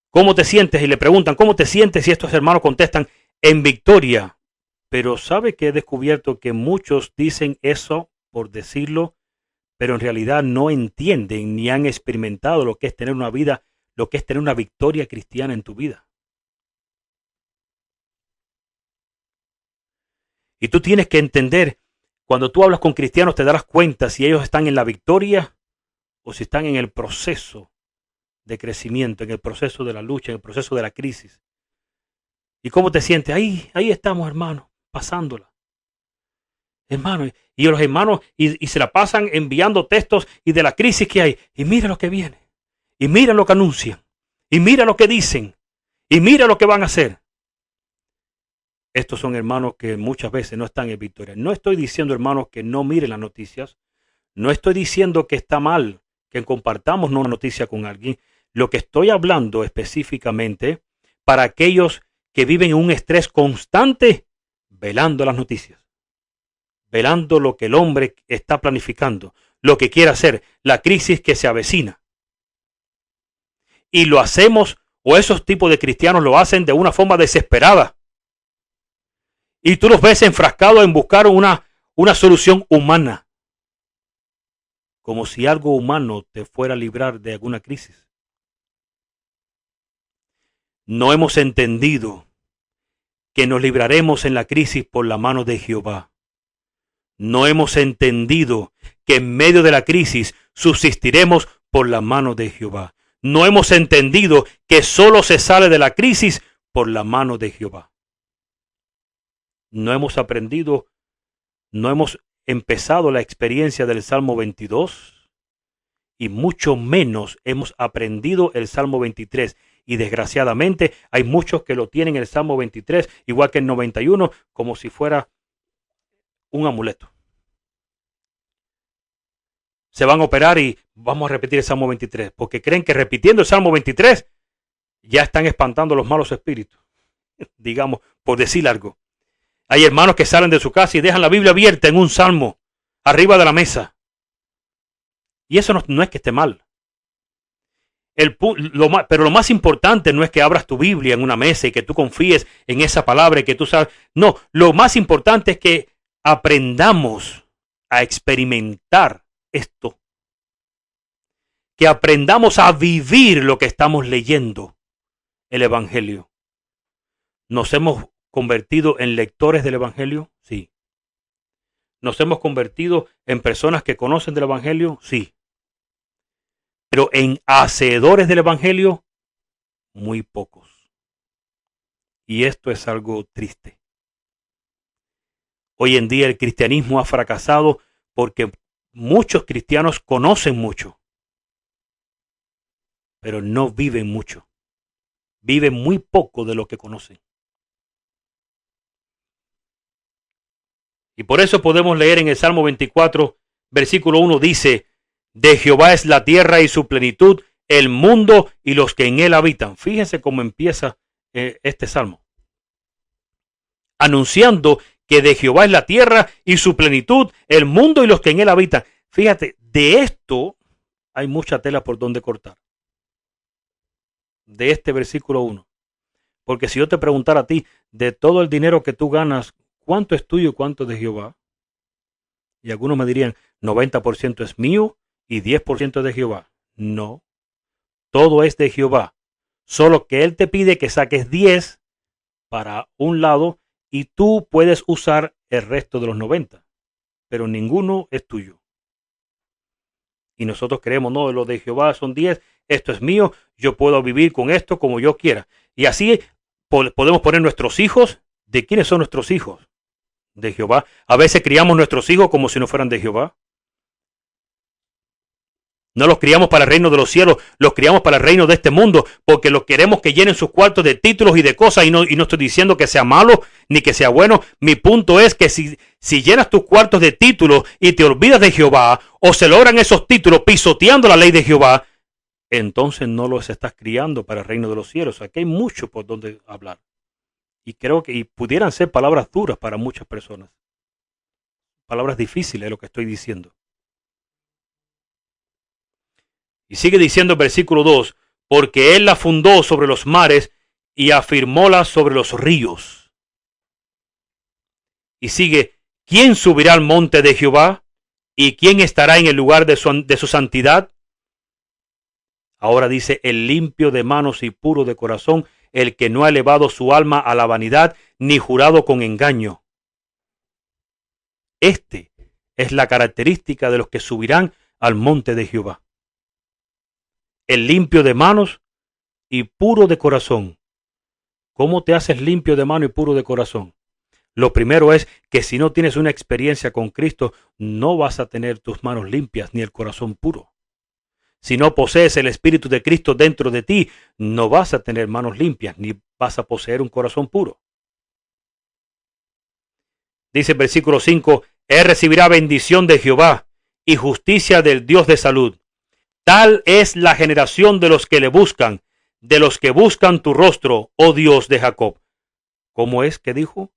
¿cómo te sientes? Y le preguntan, ¿cómo te sientes? Y estos hermanos contestan, en victoria. Pero ¿sabe que he descubierto que muchos dicen eso por decirlo, pero en realidad no entienden ni han experimentado lo que es tener una vida, lo que es tener una victoria cristiana en tu vida? Y tú tienes que entender, cuando tú hablas con cristianos te darás cuenta si ellos están en la victoria o si están en el proceso de crecimiento, en el proceso de la lucha, en el proceso de la crisis. ¿Y cómo te sientes? Ahí estamos, hermano, pasándola. Hermano, y los hermanos y se la pasan enviando textos y de la crisis que hay. Y mira lo que viene. Y mira lo que anuncian. Y mira lo que dicen. Y mira lo que van a hacer. Estos son hermanos que muchas veces no están en victoria. No estoy diciendo, hermanos, que no miren las noticias. No estoy diciendo que está mal que compartamos una noticia con alguien. Lo que estoy hablando específicamente para aquellos que viven en un estrés constante, velando las noticias, velando lo que el hombre está planificando, lo que quiere hacer, la crisis que se avecina. Y lo hacemos, o esos tipos de cristianos lo hacen de una forma desesperada. Y tú los ves enfrascados en buscar una solución humana, como si algo humano te fuera a librar de alguna crisis. No hemos entendido que nos libraremos en la crisis por la mano de Jehová. No hemos entendido que en medio de la crisis subsistiremos por la mano de Jehová. No hemos entendido que solo se sale de la crisis por la mano de Jehová. No hemos aprendido, no hemos empezado la experiencia del Salmo 22 y mucho menos hemos aprendido el Salmo 23. Y desgraciadamente hay muchos que lo tienen el Salmo 23, igual que el 91, como si fuera un amuleto. Se van a operar y vamos a repetir el Salmo 23, porque creen que repitiendo el Salmo 23 ya están espantando los malos espíritus, digamos, por decir algo. Hay hermanos que salen de su casa y dejan la Biblia abierta en un salmo, arriba de la mesa. Y eso no es que esté mal. Pero lo más importante no es que abras tu Biblia en una mesa y que tú confíes en esa palabra y que tú sabes. No, lo más importante es que aprendamos a experimentar esto. Que aprendamos a vivir lo que estamos leyendo, el Evangelio. ¿Nos hemos convertido en lectores del Evangelio? Sí. ¿Nos hemos convertido en personas que conocen del Evangelio? Sí. Pero en hacedores del Evangelio, muy pocos. Y esto es algo triste. Hoy en día el cristianismo ha fracasado porque muchos cristianos conocen mucho, pero no viven mucho. Viven muy poco de lo que conocen. Y por eso podemos leer en el Salmo 24, versículo 1, dice: de Jehová es la tierra y su plenitud, el mundo y los que en él habitan. Fíjense cómo empieza este salmo. Anunciando que de Jehová es la tierra y su plenitud, el mundo y los que en él habitan. Fíjate, de esto hay mucha tela por donde cortar. De este versículo 1. Porque si yo te preguntara a ti, de todo el dinero que tú ganas, ¿cuánto es tuyo y cuánto es de Jehová? Y algunos me dirían, 90% es mío y 10% de Jehová. No, todo es de Jehová. Solo que Él te pide que saques 10 para un lado y tú puedes usar el resto de los 90. Pero ninguno es tuyo. Y nosotros creemos, no, lo de Jehová son 10, esto es mío, yo puedo vivir con esto como yo quiera. Y así podemos poner nuestros hijos. ¿De quiénes son nuestros hijos? De Jehová. A veces criamos nuestros hijos como si no fueran de Jehová. No los criamos para el reino de los cielos, los criamos para el reino de este mundo, porque los queremos que llenen sus cuartos de títulos y de cosas, y no estoy diciendo que sea malo ni que sea bueno. Mi punto es que si llenas tus cuartos de títulos y te olvidas de Jehová, o se logran esos títulos pisoteando la ley de Jehová, entonces no los estás criando para el reino de los cielos. Aquí hay mucho por donde hablar. Y creo que pudieran ser palabras duras para muchas personas. Palabras difíciles de lo que estoy diciendo. Y sigue diciendo el versículo 2, porque Él la fundó sobre los mares y afirmóla sobre los ríos. Y sigue, ¿quién subirá al monte de Jehová? ¿Y quién estará en el lugar de su santidad? Ahora dice, el limpio de manos y puro de corazón, el que no ha elevado su alma a la vanidad, ni jurado con engaño. Este es la característica de los que subirán al monte de Jehová. El limpio de manos y puro de corazón. ¿Cómo te haces limpio de mano y puro de corazón? Lo primero es que si no tienes una experiencia con Cristo, no vas a tener tus manos limpias ni el corazón puro. Si no posees el Espíritu de Cristo dentro de ti, no vas a tener manos limpias ni vas a poseer un corazón puro. Dice el versículo 5, Él recibirá bendición de Jehová y justicia del Dios de salud. Tal es la generación de los que le buscan, de los que buscan tu rostro, oh Dios de Jacob. ¿Cómo es que dijo?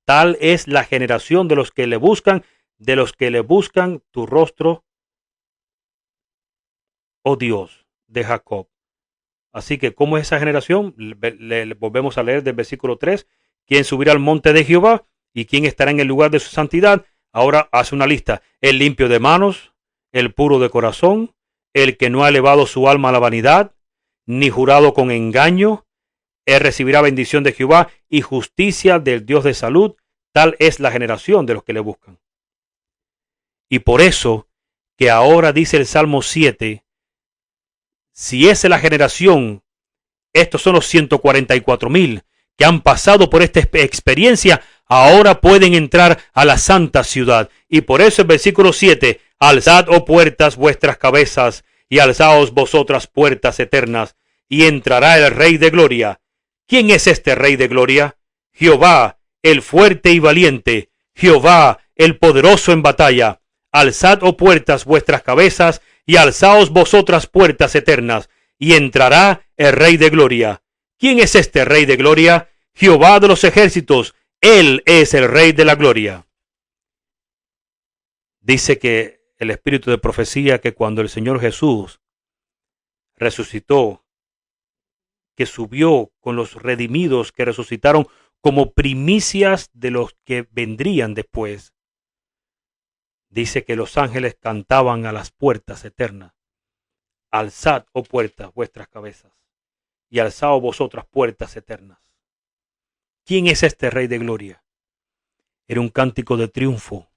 Tal es la generación de los que le buscan, de los que le buscan tu rostro, oh Dios de Jacob. Así que, ¿cómo es esa generación? Le volvemos a leer del versículo 3. ¿Quién subirá al monte de Jehová? ¿Y quién estará en el lugar de su santidad? Ahora hace una lista. El limpio de manos, el puro de corazón, el que no ha elevado su alma a la vanidad, ni jurado con engaño. Él recibirá bendición de Jehová y justicia del Dios de salud. Tal es la generación de los que le buscan. Y por eso que ahora dice el Salmo 7, si esa es la generación, estos son los 144,000 que han pasado por esta experiencia, ahora pueden entrar a la santa ciudad. Y por eso el versículo 7, alzad, oh puertas, vuestras cabezas, y alzaos vosotras puertas eternas, y entrará el Rey de Gloria. ¿Quién es este Rey de Gloria? Jehová, el fuerte y valiente, Jehová, el poderoso en batalla. Alzad, oh puertas, vuestras cabezas, y alzaos vosotras puertas eternas, y entrará el Rey de Gloria. ¿Quién es este Rey de Gloria? Jehová de los ejércitos, Él es el Rey de la Gloria. Dice que el espíritu de profecía que cuando el Señor Jesús resucitó, que subió con los redimidos que resucitaron como primicias de los que vendrían después. Dice que los ángeles cantaban a las puertas eternas. Alzad, oh puertas, vuestras cabezas, y alzaos vosotras puertas eternas. ¿Quién es este Rey de Gloria? Era un cántico de triunfo,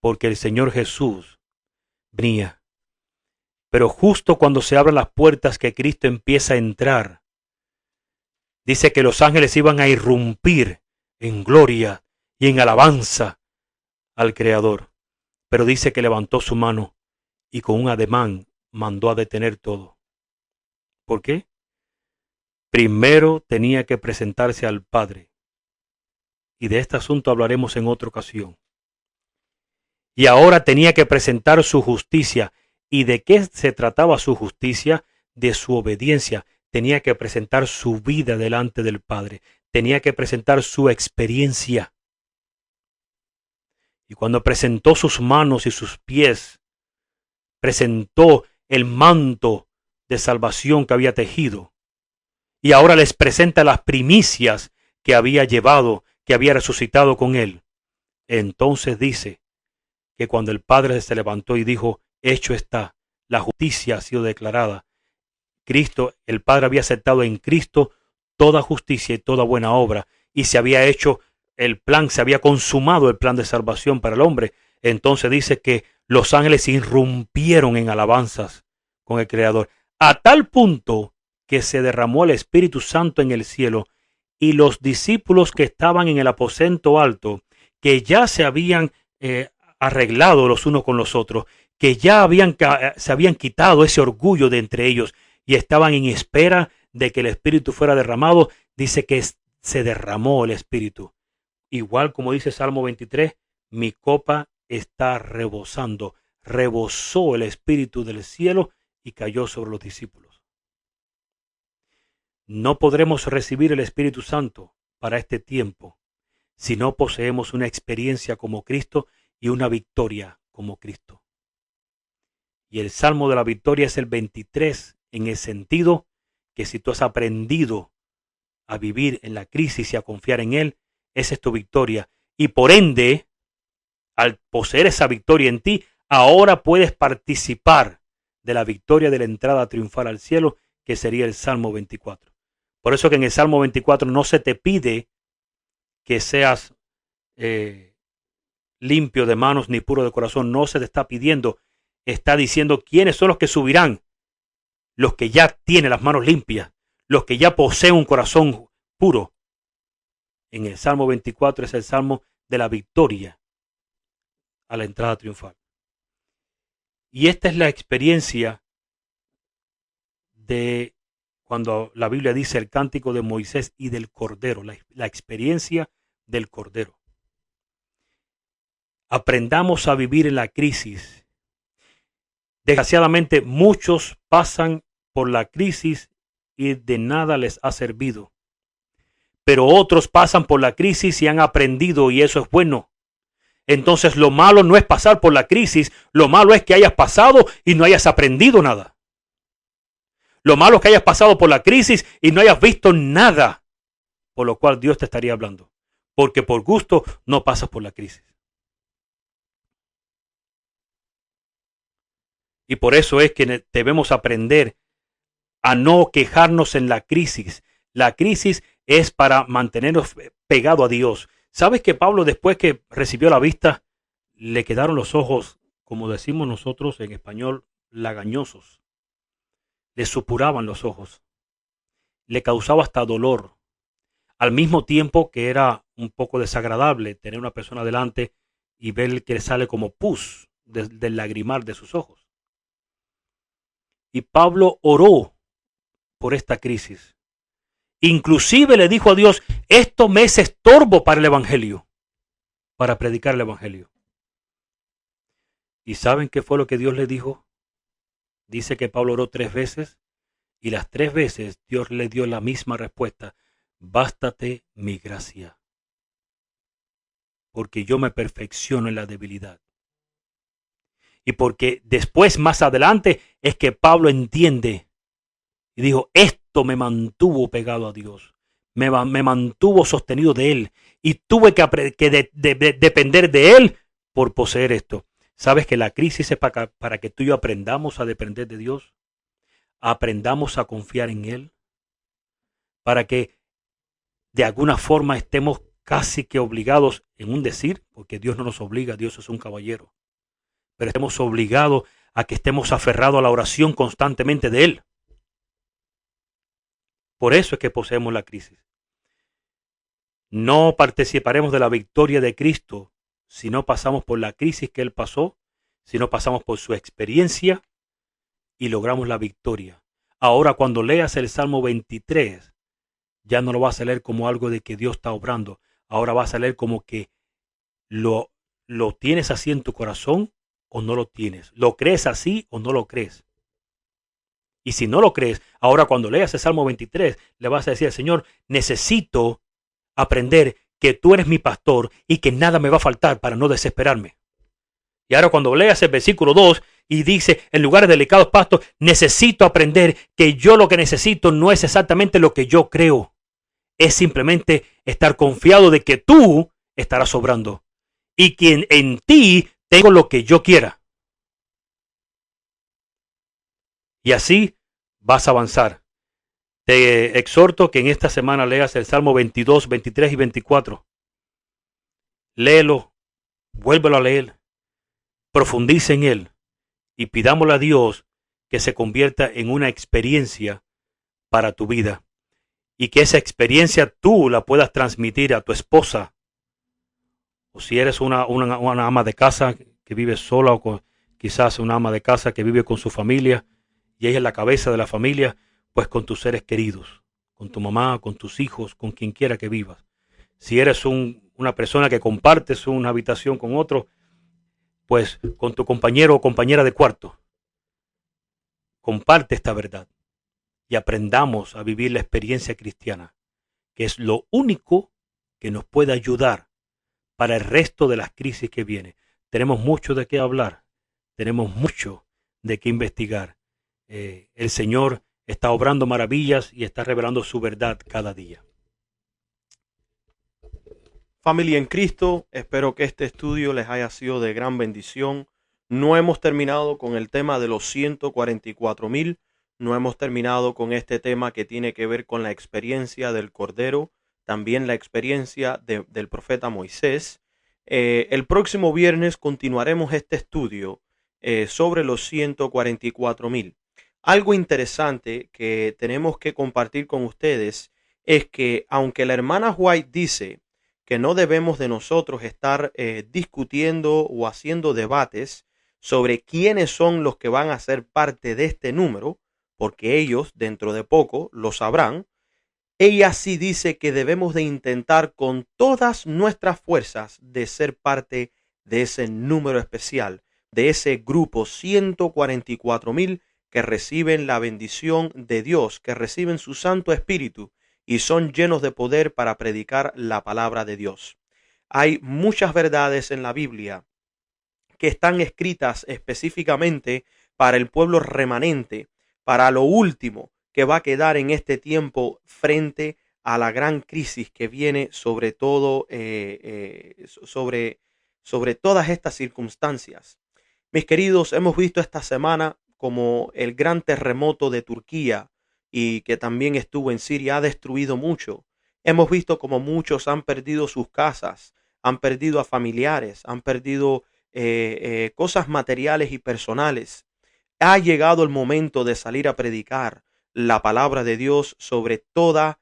porque el Señor Jesús venía. Pero justo cuando se abren las puertas que Cristo empieza a entrar, dice que los ángeles iban a irrumpir en gloria y en alabanza al Creador. Pero dice que levantó su mano y con un ademán mandó a detener todo. ¿Por qué? Primero tenía que presentarse al Padre. Y de este asunto hablaremos en otra ocasión. Y ahora tenía que presentar su justicia. ¿Y de qué se trataba su justicia? De su obediencia. Tenía que presentar su vida delante del Padre. Tenía que presentar su experiencia. Y cuando presentó sus manos y sus pies, presentó el manto de salvación que había tejido. Y ahora les presenta las primicias que había llevado, que había resucitado con él. Entonces dice que cuando el Padre se levantó y dijo, hecho está, la justicia ha sido declarada. Cristo, el Padre había aceptado en Cristo toda justicia y toda buena obra, y se había hecho el plan, se había consumado el plan de salvación para el hombre. Entonces dice que los ángeles irrumpieron en alabanzas con el Creador, a tal punto que se derramó el Espíritu Santo en el cielo, y los discípulos que estaban en el aposento alto, que ya se habían arreglado los unos con los otros, que ya se habían quitado ese orgullo de entre ellos y estaban en espera de que el Espíritu fuera derramado, dice que se derramó el Espíritu. Igual como dice Salmo 23, mi copa está rebosando. Rebosó el Espíritu del cielo y cayó sobre los discípulos. No podremos recibir el Espíritu Santo para este tiempo si no poseemos una experiencia como Cristo y una victoria como Cristo. Y el Salmo de la victoria es el 23 en el sentido que si tú has aprendido a vivir en la crisis y a confiar en Él, esa es tu victoria. Y por ende, al poseer esa victoria en ti, ahora puedes participar de la victoria de la entrada triunfal al cielo, que sería el Salmo 24. Por eso que en el Salmo 24 no se te pide que seas limpio de manos ni puro de corazón. No se te está pidiendo. Está diciendo quiénes son los que subirán. Los que ya tienen las manos limpias. Los que ya poseen un corazón puro. En el Salmo 24 es el Salmo de la victoria a la entrada triunfal. Y esta es la experiencia de cuando la Biblia dice el cántico de Moisés y del Cordero, la experiencia del Cordero. Aprendamos a vivir en la crisis. Desgraciadamente muchos pasan por la crisis y de nada les ha servido. Pero otros pasan por la crisis y han aprendido y eso es bueno. Entonces lo malo no es pasar por la crisis, lo malo es que hayas pasado y no hayas aprendido nada. Lo malo es que hayas pasado por la crisis y no hayas visto nada, por lo cual Dios te estaría hablando. Porque por gusto no pasas por la crisis. Y por eso es que debemos aprender a no quejarnos en la crisis. La crisis es para mantenernos pegados a Dios. ¿Sabes que Pablo, después que recibió la vista, le quedaron los ojos, como decimos nosotros en español, lagañosos? Le supuraban los ojos. Le causaba hasta dolor. Al mismo tiempo que era un poco desagradable tener una persona delante y ver que le sale como pus del lagrimar de sus ojos. Y Pablo oró por esta crisis. Inclusive le dijo a Dios, esto me es estorbo para el evangelio, para predicar el evangelio. ¿Y saben qué fue lo que Dios le dijo? Dice que Pablo oró 3 veces y las 3 veces Dios le dio la misma respuesta. Bástate mi gracia, porque yo me perfecciono en la debilidad. Y porque después, más adelante, es que Pablo entiende y dijo, esto me mantuvo pegado a Dios, me mantuvo sostenido de Él y tuve que depender de Él por poseer esto. ¿Sabes que la crisis es para que tú y yo aprendamos a depender de Dios? Aprendamos a confiar en Él, para que de alguna forma estemos casi que obligados en un decir, porque Dios no nos obliga, Dios es un caballero, pero estemos obligados a que estemos aferrados a la oración constantemente de Él. Por eso es que poseemos la crisis. No participaremos de la victoria de Cristo si no pasamos por la crisis que Él pasó, si no pasamos por su experiencia y logramos la victoria. Ahora cuando leas el Salmo 23, ya no lo vas a leer como algo de que Dios está obrando. Ahora vas a leer como que lo tienes así en tu corazón o no lo tienes. ¿Lo crees así o no lo crees? Y si no lo crees, ahora cuando leas el Salmo 23, le vas a decir al Señor, necesito aprender que tú eres mi pastor y que nada me va a faltar para no desesperarme. Y ahora cuando leas el versículo 2 y dice, en lugares de delicados pastos, necesito aprender que yo lo que necesito no es exactamente lo que yo creo. Es simplemente estar confiado de que tú estarás obrando y que en ti tengo lo que yo quiera. Y así vas a avanzar. Te exhorto que en esta semana leas el Salmo 22, 23 y 24. Léelo, vuélvelo a leer, profundice en él y pidámosle a Dios que se convierta en una experiencia para tu vida y que esa experiencia tú la puedas transmitir a tu esposa. O si eres una ama de casa que vive sola o quizás una ama de casa que vive con su familia y ella es la cabeza de la familia, pues con tus seres queridos, con tu mamá, con tus hijos, con quien quiera que vivas. Si eres una persona que compartes una habitación con otro, pues con tu compañero o compañera de cuarto. Comparte esta verdad y aprendamos a vivir la experiencia cristiana, que es lo único que nos puede ayudar para el resto de las crisis que vienen. Tenemos mucho de qué hablar, tenemos mucho de qué investigar. El Señor está obrando maravillas y está revelando su verdad cada día. Familia en Cristo, espero que este estudio les haya sido de gran bendición. No hemos terminado con el tema de los 144,000. No hemos terminado con este tema que tiene que ver con la experiencia del Cordero, también la experiencia del profeta Moisés. El próximo viernes continuaremos este estudio sobre los 144,000. Algo interesante que tenemos que compartir con ustedes es que aunque la hermana White dice que no debemos de nosotros estar discutiendo o haciendo debates sobre quiénes son los que van a ser parte de este número, porque ellos dentro de poco lo sabrán, ella sí dice que debemos de intentar con todas nuestras fuerzas de ser parte de ese número especial, de ese grupo 144,000 que reciben la bendición de Dios, que reciben su Santo Espíritu y son llenos de poder para predicar la palabra de Dios. Hay muchas verdades en la Biblia que están escritas específicamente para el pueblo remanente, para lo último que va a quedar en este tiempo frente a la gran crisis que viene sobre todo sobre todas estas circunstancias. Mis queridos, hemos visto esta semana como el gran terremoto de Turquía y que también estuvo en Siria ha destruido mucho. Hemos visto como muchos han perdido sus casas, han perdido a familiares, han perdido cosas materiales y personales. Ha llegado el momento de salir a predicar la palabra de Dios sobre toda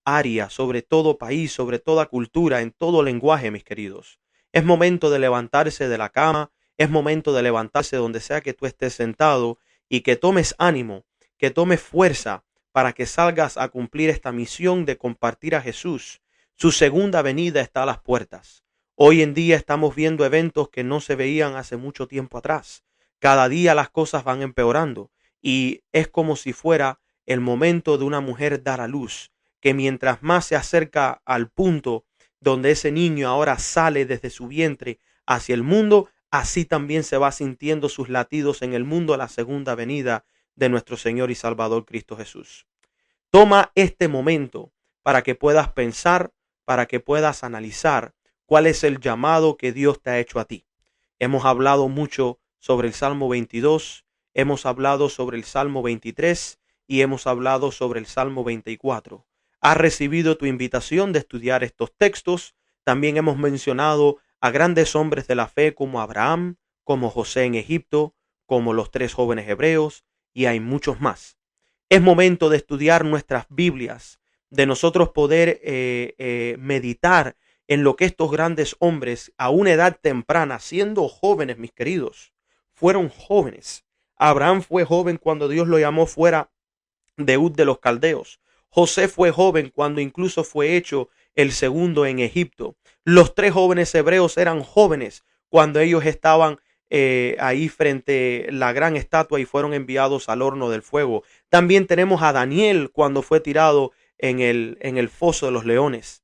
área, sobre todo país, sobre toda cultura, en todo lenguaje, mis queridos. Es momento de levantarse de la cama, es momento de levantarse donde sea que tú estés sentado y que tomes ánimo, que tomes fuerza para que salgas a cumplir esta misión de compartir a Jesús. Su segunda venida está a las puertas. Hoy en día estamos viendo eventos que no se veían hace mucho tiempo atrás. Cada día las cosas van empeorando y es como si fuera el momento de una mujer dar a luz, que mientras más se acerca al punto donde ese niño ahora sale desde su vientre hacia el mundo, así también se va sintiendo sus latidos en el mundo a la segunda venida de nuestro Señor y Salvador Cristo Jesús. Toma este momento para que puedas pensar, para que puedas analizar cuál es el llamado que Dios te ha hecho a ti. Hemos hablado mucho sobre el Salmo 22, hemos hablado sobre el Salmo 23 y hemos hablado sobre el Salmo 24. Has recibido tu invitación de estudiar estos textos. También hemos mencionado a grandes hombres de la fe como Abraham, como José en Egipto, como los 3 jóvenes hebreos y hay muchos más. Es momento de estudiar nuestras Biblias, de nosotros poder meditar en lo que estos grandes hombres a una edad temprana, siendo jóvenes, mis queridos, fueron jóvenes. Abraham fue joven cuando Dios lo llamó fuera de Ur de los Caldeos. José fue joven cuando incluso fue hecho el segundo en Egipto. Los 3 jóvenes hebreos eran jóvenes cuando ellos estaban ahí frente a la gran estatua y fueron enviados al horno del fuego. También tenemos a Daniel cuando fue tirado en el foso de los leones.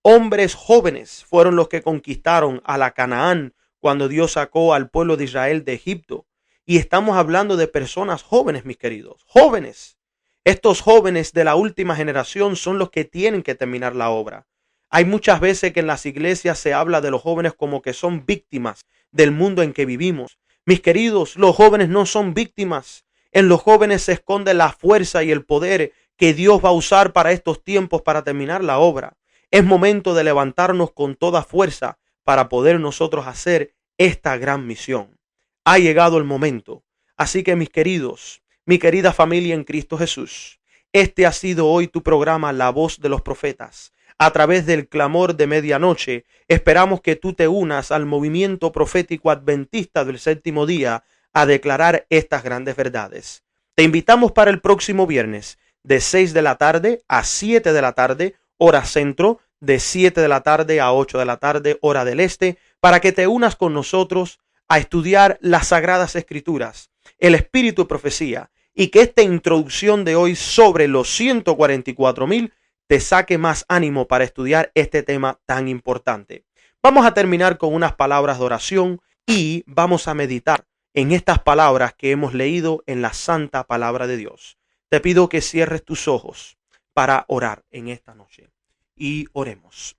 Hombres jóvenes fueron los que conquistaron a la Canaán cuando Dios sacó al pueblo de Israel de Egipto. Y estamos hablando de personas jóvenes, mis queridos, jóvenes. Estos jóvenes de la última generación son los que tienen que terminar la obra. Hay muchas veces que en las iglesias se habla de los jóvenes como que son víctimas del mundo en que vivimos. Mis queridos, los jóvenes no son víctimas. En los jóvenes se esconde la fuerza y el poder que Dios va a usar para estos tiempos para terminar la obra. Es momento de levantarnos con toda fuerza para poder nosotros hacer esta gran misión. Ha llegado el momento. Así que mis queridos, mi querida familia en Cristo Jesús, este ha sido hoy tu programa La Voz de los Profetas. A través del clamor de medianoche, esperamos que tú te unas al movimiento profético adventista del séptimo día a declarar estas grandes verdades. Te invitamos para el próximo viernes de 6 de la tarde a 7 de la tarde, hora centro, de 7 de la tarde a 8 de la tarde, hora del este, para que te unas con nosotros a estudiar las Sagradas Escrituras, el Espíritu de Profecía, y que esta introducción de hoy sobre los 144,000 te saque más ánimo para estudiar este tema tan importante. Vamos a terminar con unas palabras de oración y vamos a meditar en estas palabras que hemos leído en la santa palabra de Dios. Te pido que cierres tus ojos para orar en esta noche y oremos.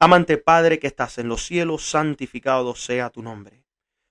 Amante Padre que estás en los cielos, santificado sea tu nombre.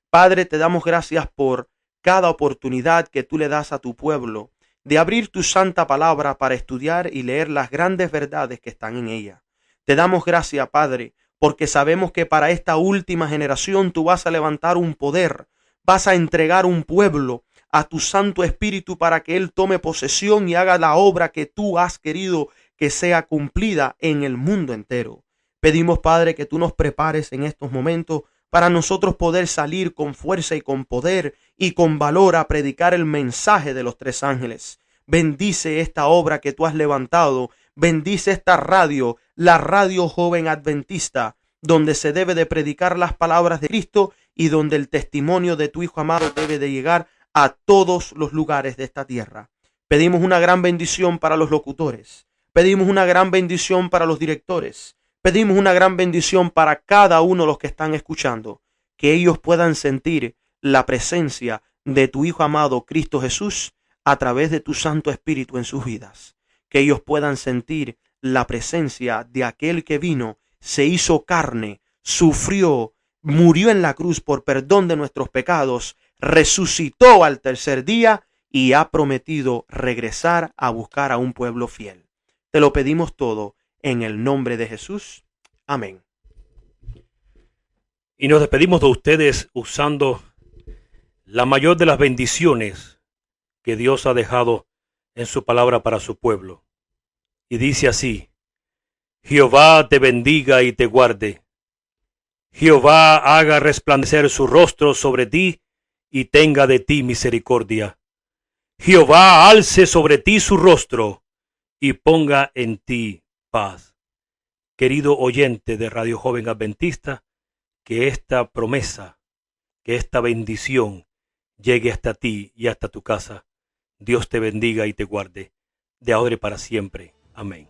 Padre, te damos gracias por cada oportunidad que tú le das a tu pueblo de abrir tu santa palabra para estudiar y leer las grandes verdades que están en ella. Te damos gracias, Padre, porque sabemos que para esta última generación tú vas a levantar un poder, vas a entregar un pueblo a tu Santo Espíritu para que Él tome posesión y haga la obra que tú has querido que sea cumplida en el mundo entero. Pedimos, Padre, que tú nos prepares en estos momentos para nosotros poder salir con fuerza y con poder y con valor a predicar el mensaje de los tres ángeles. Bendice esta obra que tú has levantado, bendice esta radio, la Radio Joven Adventista, donde se debe de predicar las palabras de Cristo y donde el testimonio de tu Hijo amado debe de llegar a todos los lugares de esta tierra. Pedimos una gran bendición para los locutores, pedimos una gran bendición para los directores, pedimos una gran bendición para cada uno de los que están escuchando, que ellos puedan sentir la presencia de tu Hijo amado Cristo Jesús a través de tu Santo Espíritu en sus vidas, que ellos puedan sentir la presencia de aquel que vino, se hizo carne, sufrió, murió en la cruz por perdón de nuestros pecados, resucitó al tercer día y ha prometido regresar a buscar a un pueblo fiel. Te lo pedimos todo en el nombre de Jesús. Amén. Y nos despedimos de ustedes usando la mayor de las bendiciones que Dios ha dejado en su palabra para su pueblo. Y dice así: Jehová te bendiga y te guarde. Jehová haga resplandecer su rostro sobre ti y tenga de ti misericordia. Jehová alce sobre ti su rostro y ponga en ti paz. Querido oyente de Radio Joven Adventista, que esta promesa, que esta bendición llegue hasta ti y hasta tu casa. Dios te bendiga y te guarde, de ahora y para siempre. Amén.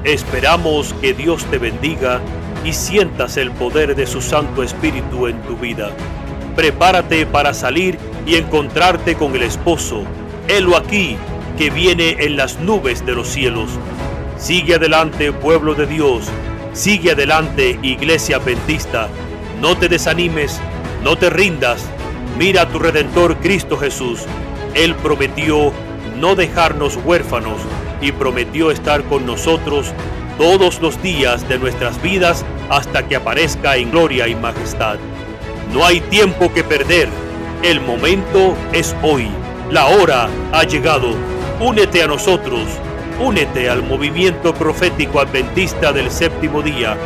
Esperamos que Dios te bendiga y sientas el poder de su Santo Espíritu en tu vida. Prepárate para salir y encontrarte con el esposo, helo aquí, que viene en las nubes de los cielos. Sigue adelante, pueblo de Dios. Sigue adelante, iglesia adventista. No te desanimes, no te rindas. Mira a tu Redentor Cristo Jesús. Él prometió no dejarnos huérfanos y prometió estar con nosotros todos los días de nuestras vidas hasta que aparezca en gloria y majestad. No hay tiempo que perder. El momento es hoy. La hora ha llegado. Únete a nosotros. Únete al movimiento profético adventista del séptimo día.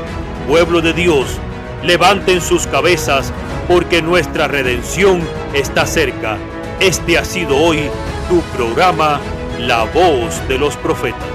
Pueblo de Dios, levanten sus cabezas porque nuestra redención está cerca. Este ha sido hoy tu programa, La Voz de los Profetas.